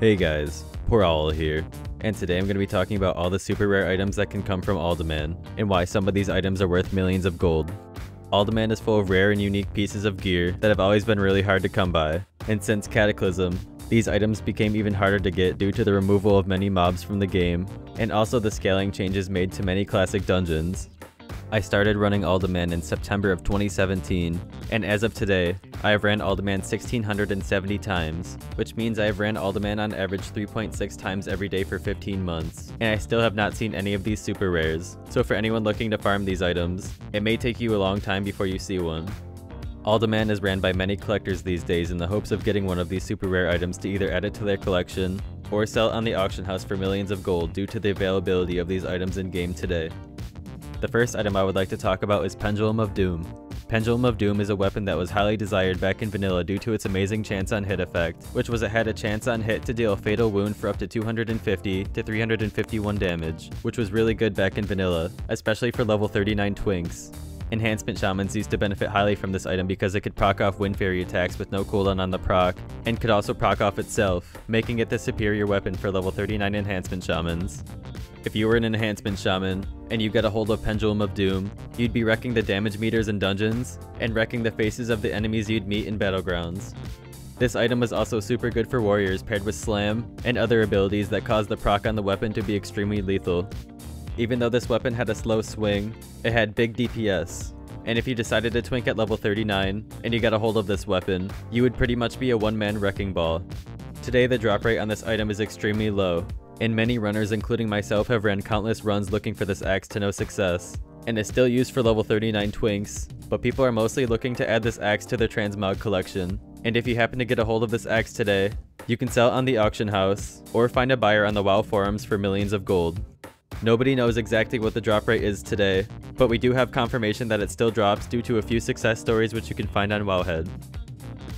Hey guys, Porowl here, and today I'm going to be talking about all the super rare items that can come from Uldaman, and why some of these items are worth millions of gold. Uldaman is full of rare and unique pieces of gear that have always been really hard to come by, and since Cataclysm, these items became even harder to get due to the removal of many mobs from the game, and also the scaling changes made to many classic dungeons. I started running Uldaman in September of 2017, and as of today, I have ran Uldaman 1670 times, which means I have ran Uldaman on average 3.6 times every day for 15 months, and I still have not seen any of these super rares, so for anyone looking to farm these items, it may take you a long time before you see one. Uldaman is ran by many collectors these days in the hopes of getting one of these super rare items to either add it to their collection, or sell it on the auction house for millions of gold due to the availability of these items in game today. The first item I would like to talk about is Pendulum of Doom. Pendulum of Doom is a weapon that was highly desired back in vanilla due to its amazing chance on hit effect, which was it had a chance on hit to deal a fatal wound for up to 250 to 351 damage, which was really good back in vanilla, especially for level 39 twinks. Enhancement Shamans used to benefit highly from this item because it could proc off Windfury attacks with no cooldown on the proc, and could also proc off itself, making it the superior weapon for level 39 Enhancement Shamans. If you were an Enhancement Shaman, and you got a hold of Pendulum of Doom, you'd be wrecking the damage meters in dungeons, and wrecking the faces of the enemies you'd meet in battlegrounds. This item was also super good for warriors paired with Slam, and other abilities that caused the proc on the weapon to be extremely lethal. Even though this weapon had a slow swing, it had big DPS, and if you decided to twink at level 39, and you got a hold of this weapon, you would pretty much be a one-man wrecking ball. Today the drop rate on this item is extremely low, and many runners including myself have ran countless runs looking for this axe to no success, and is still used for level 39 twinks, but people are mostly looking to add this axe to their transmog collection, and if you happen to get a hold of this axe today, you can sell it on the auction house, or find a buyer on the WoW forums for millions of gold. Nobody knows exactly what the drop rate is today, but we do have confirmation that it still drops due to a few success stories which you can find on Wowhead.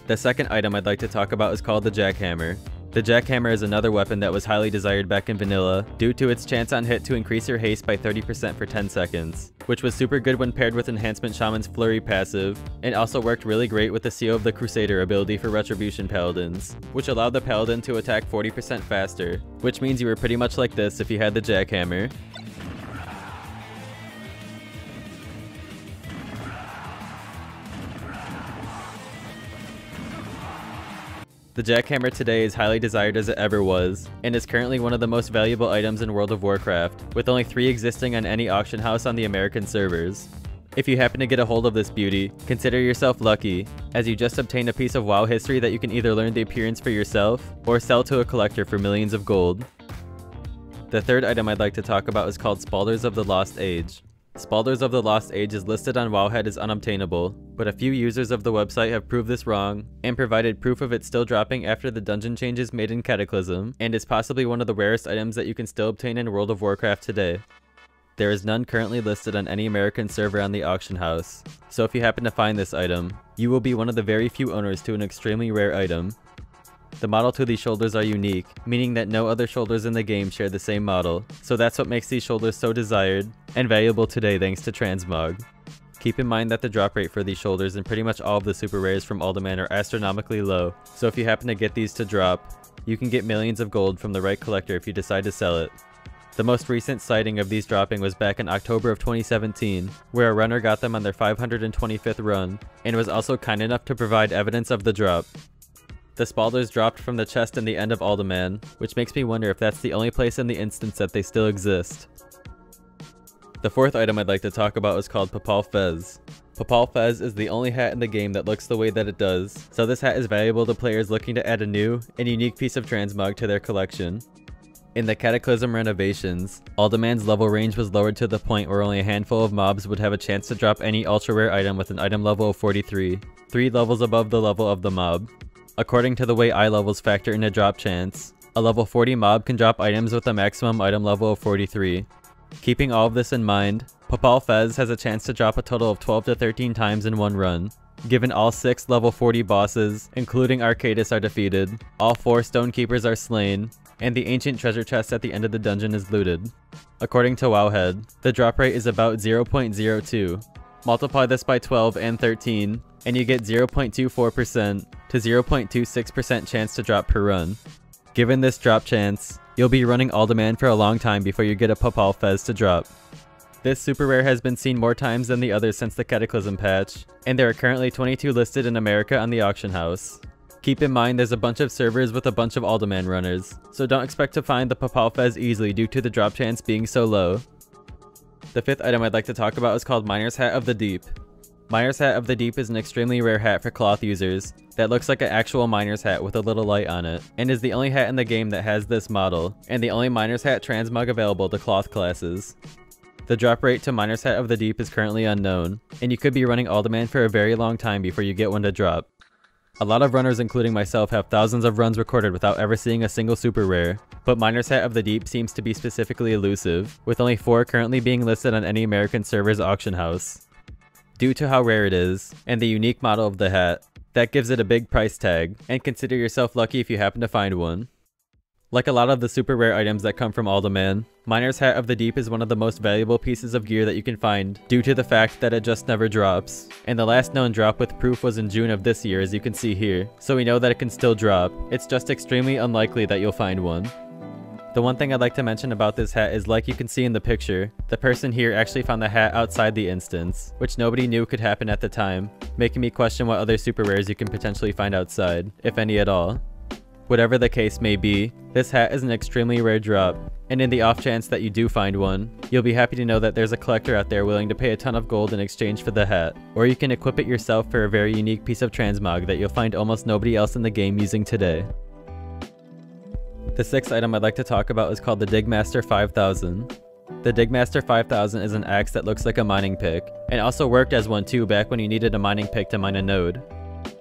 The second item I'd like to talk about is called the Jackhammer. The Jackhammer is another weapon that was highly desired back in vanilla due to its chance on hit to increase your haste by 30% for 10 seconds, which was super good when paired with Enhancement Shaman's Flurry passive, and also worked really great with the Seal of the Crusader ability for Retribution Paladins, which allowed the Paladin to attack 40% faster, which means you were pretty much like this if you had the Jackhammer. The Jackhammer today is highly desired as it ever was, and is currently one of the most valuable items in World of Warcraft, with only 3 existing on any auction house on the American servers. If you happen to get a hold of this beauty, consider yourself lucky, as you just obtained a piece of WoW history that you can either learn the appearance for yourself, or sell to a collector for millions of gold. The third item I'd like to talk about is called Spaulders of the Lost Age. Spaulders of the Lost Age is listed on Wowhead as unobtainable, but a few users of the website have proved this wrong, and provided proof of it still dropping after the dungeon changes made in Cataclysm, and is possibly one of the rarest items that you can still obtain in World of Warcraft today. There is none currently listed on any American server on the auction house, so if you happen to find this item, you will be one of the very few owners to an extremely rare item. The model to these shoulders are unique, meaning that no other shoulders in the game share the same model, so that's what makes these shoulders so desired and valuable today thanks to transmog. Keep in mind that the drop rate for these shoulders and pretty much all of the super rares from Uldaman are astronomically low, so if you happen to get these to drop, you can get millions of gold from the right collector if you decide to sell it. The most recent sighting of these dropping was back in October of 2017, where a runner got them on their 525th run, and was also kind enough to provide evidence of the drop. The Spaulders dropped from the chest in the end of Uldaman, which makes me wonder if that's the only place in the instance that they still exist. The fourth item I'd like to talk about is called Papal Fez. Papal Fez is the only hat in the game that looks the way that it does, so this hat is valuable to players looking to add a new and unique piece of transmog to their collection. In the Cataclysm renovations, Uldaman's level range was lowered to the point where only a handful of mobs would have a chance to drop any ultra rare item with an item level of 43, 3 levels above the level of the mob. According to the way eye levels factor in a drop chance, a level 40 mob can drop items with a maximum item level of 43. Keeping all of this in mind, Papal Fez has a chance to drop a total of 12 to 13 times in one run. Given all 6 level 40 bosses, including Arcadis, are defeated, all 4 Stonekeepers are slain, and the ancient treasure chest at the end of the dungeon is looted. According to Wowhead, the drop rate is about 0.02. Multiply this by 12 and 13, and you get 0.24% to 0.26% chance to drop per run. Given this drop chance, you'll be running Uldaman for a long time before you get a Papal Fez to drop. This super rare has been seen more times than the others since the Cataclysm patch, and there are currently 22 listed in America on the auction house. Keep in mind there's a bunch of servers with a bunch of Uldaman runners, so don't expect to find the Papal Fez easily due to the drop chance being so low. The fifth item I'd like to talk about is called Miner's Hat of the Deep. Miner's Hat of the Deep is an extremely rare hat for cloth users that looks like an actual miner's hat with a little light on it, and is the only hat in the game that has this model, and the only miner's hat transmog available to cloth classes. The drop rate to Miner's Hat of the Deep is currently unknown, and you could be running Uldaman for a very long time before you get one to drop. A lot of runners, including myself, have thousands of runs recorded without ever seeing a single super rare, but Miner's Hat of the Deep seems to be specifically elusive, with only 4 currently being listed on any American server's auction house. Due to how rare it is, and the unique model of the hat, that gives it a big price tag, and consider yourself lucky if you happen to find one. Like a lot of the super rare items that come from Uldaman, Miner's Hat of the Deep is one of the most valuable pieces of gear that you can find due to the fact that it just never drops. And the last known drop with proof was in June of this year, as you can see here, so we know that it can still drop. It's just extremely unlikely that you'll find one. The one thing I'd like to mention about this hat is, like you can see in the picture, the person here actually found the hat outside the instance, which nobody knew could happen at the time, making me question what other super rares you can potentially find outside, if any at all. Whatever the case may be, this hat is an extremely rare drop, and in the off chance that you do find one, you'll be happy to know that there's a collector out there willing to pay a ton of gold in exchange for the hat, or you can equip it yourself for a very unique piece of transmog that you'll find almost nobody else in the game using today. The sixth item I'd like to talk about is called the Digmaster 5000. The Digmaster 5000 is an axe that looks like a mining pick, and also worked as one too back when you needed a mining pick to mine a node.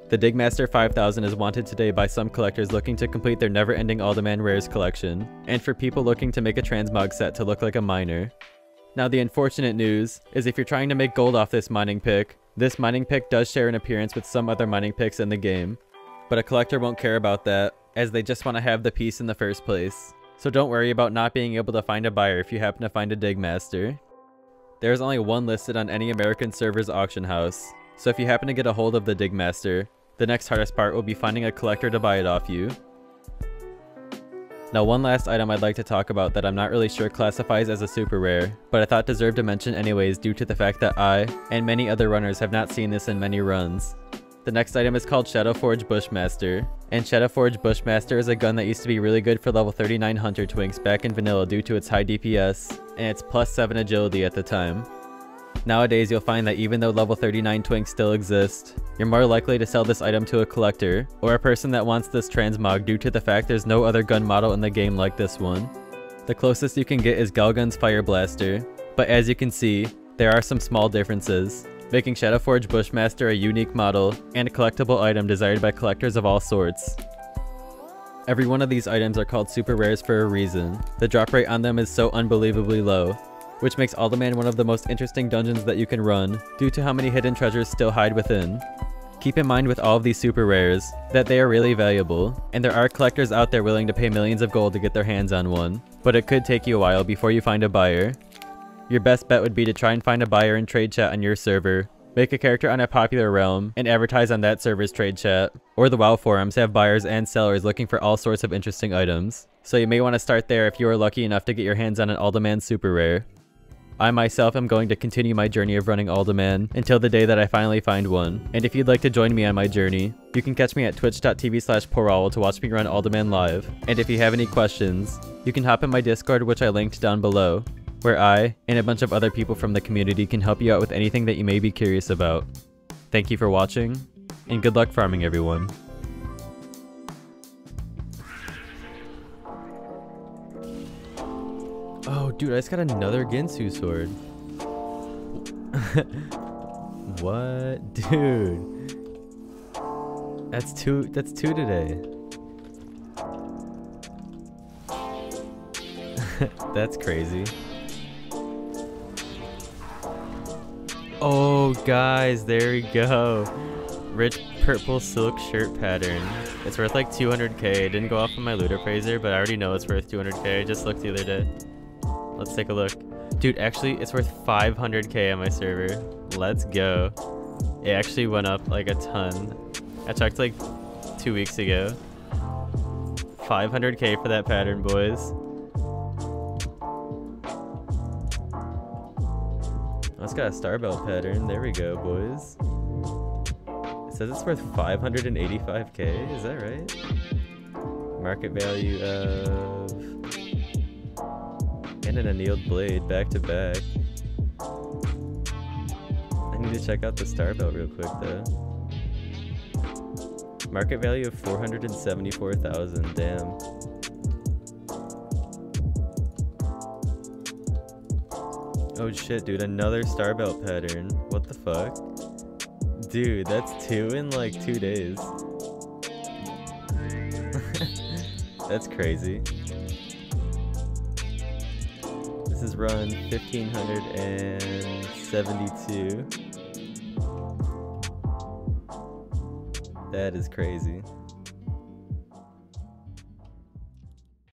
The Digmaster 5000 is wanted today by some collectors looking to complete their never-ending Uldaman Rares collection, and for people looking to make a transmog set to look like a miner. Now the unfortunate news is if you're trying to make gold off this mining pick does share an appearance with some other mining picks in the game, but a collector won't care about that, as they just want to have the piece in the first place. So don't worry about not being able to find a buyer if you happen to find a Digmaster. There is only one listed on any American server's auction house, so if you happen to get a hold of the Digmaster, the next hardest part will be finding a collector to buy it off you. Now one last item I'd like to talk about that I'm not really sure classifies as a super rare, but I thought deserved a mention anyways due to the fact that I, and many other runners, have not seen this in many runs. The next item is called Shadowforge Bushmaster, and Shadowforge Bushmaster is a gun that used to be really good for level 39 Hunter Twinks back in vanilla due to its high DPS, and its +7 agility at the time. Nowadays you'll find that even though level 39 Twinks still exist, you're more likely to sell this item to a collector, or a person that wants this transmog due to the fact there's no other gun model in the game like this one. The closest you can get is Galgun's Fire Blaster, but as you can see, there are some small differences, making Shadowforge Bushmaster a unique model and a collectible item desired by collectors of all sorts. Every one of these items are called super rares for a reason. The drop rate on them is so unbelievably low, which makes Uldaman one of the most interesting dungeons that you can run, due to how many hidden treasures still hide within. Keep in mind with all of these super rares, that they are really valuable, and there are collectors out there willing to pay millions of gold to get their hands on one, but it could take you a while before you find a buyer. Your best bet would be to try and find a buyer in trade chat on your server, make a character on a popular realm, and advertise on that server's trade chat, or the WoW forums have buyers and sellers looking for all sorts of interesting items, so you may want to start there if you are lucky enough to get your hands on an Uldaman super rare. I myself am going to continue my journey of running Uldaman until the day that I finally find one, and if you'd like to join me on my journey, you can catch me at twitch.tv/Porowl to watch me run Uldaman live, and if you have any questions, you can hop in my Discord, which I linked down below, where I and a bunch of other people from the community can help you out with anything that you may be curious about. Thank you for watching, and good luck farming everyone. Oh, dude, I just got another Ginsu sword. What? Dude. That's two today. That's crazy. Oh, guys, there we go. Rich purple silk shirt pattern. It's worth like 200k. It didn't go off on my loot appraiser, but I already know it's worth 200k. I just looked the other day. Let's take a look. Dude, actually, it's worth 500k on my server. Let's go. It actually went up like a ton. I checked like 2 weeks ago. 500k for that pattern, boys. Oh, it's got a star belt pattern. There we go, boys. It says it's worth 585k. Is that right? Market value of... And an annealed blade, back to back. I need to check out the star belt real quick, though. Market value of 474,000. Damn. Oh shit, dude! Another star belt pattern. What the fuck, dude? That's 2 in like 2 days. That's crazy. This is run 1572. That is crazy.